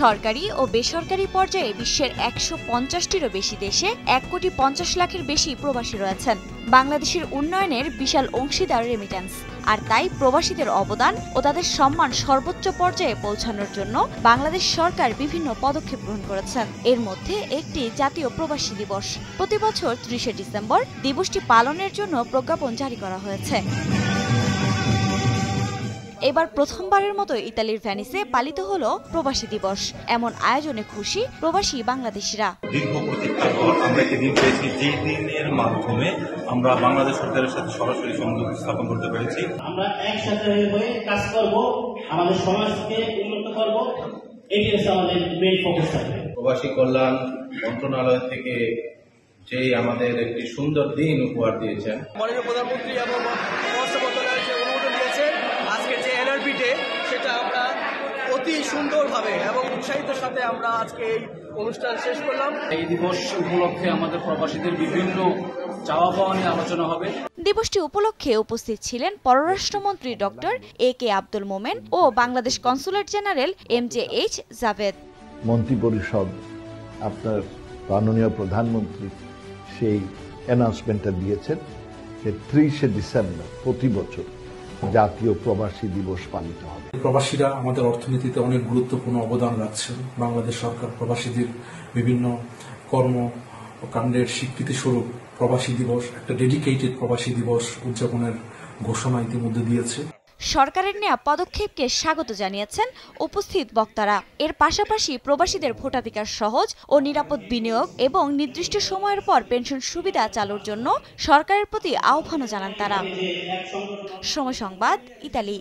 সরকারি ও বেসরকারি পর্যায়ে বিশ্বের ১৫০টিরও বেশি দেশে ১,৫০,০০,০০০-এর বেশি প্রবাসী রয়েছেন। বাংলাদেশের উন্নয়নের বিশাল অংশীদার রেমিট্যান্স। আর তাই প্রবাসীদের অবদান ও তাদের সম্মান সর্বোচ্চ পর্যায়ে পৌঁছানোর জন্য বাংলাদেশ সরকার বিভিন্ন পদক্ষেপ গ্রহণ করেছেন। এর মধ্যে একটি জাতীয় প্রবাসী দিবস। প্রতি বছর ৩০শে ডিসেম্বর দিবসটি পালনের জন্য প্রজ্ঞাপন জারি করা হয়েছে। এবার প্রথমবারের মতো ইতালির ভেনিসে পালিত হলো প্রবাসী দিবস। এমন আয়োজনে খুশি প্রবাসী বাংলাদেশিরা। দীর্ঘ প্রতীক্ষার পর আমরা একটি দিন পেয়েছি, যে দিনের মাধ্যমে আমরা বাংলাদেশ সরকারের সাথে সরাসরি সংযোগ স্থাপন করতে পেরেছি। আমরা একসাথে হয়ে কাজ করব, আমাদের সমাজকে উন্নত করব, এটি হচ্ছে আমাদের মেইন ফোকাস থাকবে। প্রবাসী কল্যাণ মন্ত্রণালয় থেকে যে আমাদের একটি সুন্দর দিন উপহার দিয়েছেন, মাননীয় প্রধানমন্ত্রী এবং পররাষ্ট্র মন্ত্রণালয় যে অনুমোদন দিয়েছে, আজকে যে এনআরবি ডে, সেটা আমরা অতি সুন্দরভাবে এবং উৎসাহিতের সাথে আমরা আজকে এই অনুষ্ঠান শেষ করলাম। এই দিবস উপলক্ষে আমাদের প্রবাসীদের বিভিন্ন চাওয়া পাওয়া নিয়ে আলোচনা হবে। দিবসটি উপলক্ষে উপস্থিত ছিলেন পররাষ্ট্রমন্ত্রী ডক্টর এ.কে. আব্দুল মোমেন ও বাংলাদেশ কনসুলেট জেনারেল এম.জে.এইচ. জাভেদ। মন্ত্রিপরিষদ, আপনার মাননীয় প্রধানমন্ত্রী সেই অ্যানাউন্সমেন্টটা দিয়েছেন যে ৩০শে ডিসেম্বর প্রতি বছর জাতীয় প্রবাসী দিবস পালিত হবে। প্রবাসীরা আমাদের অর্থনীতিতে অনেক গুরুত্বপূর্ণ অবদান রাখছেন। বাংলাদেশ সরকার প্রবাসীদের বিভিন্ন কর্মকাণ্ডের স্বীকৃতি স্বরূপ প্রবাসী দিবস, একটা ডেডিকেটেড প্রবাসী দিবস উদযাপনের ঘোষণা ইতিমধ্যে দিয়েছে। সরকারের নেওয়া পদক্ষেপকে স্বাগত জানিয়েছেন উপস্থিত বক্তারা। এর পাশাপাশি প্রবাসীদের ভোটাধিকার সহজ ও নিরাপদ বিনিয়োগ এবং নির্দিষ্ট সময়ের পর পেনশন সুবিধা চালুর জন্য সরকারের প্রতি আহ্বানও জানান তারা। সময় সংবাদ, ইতালি।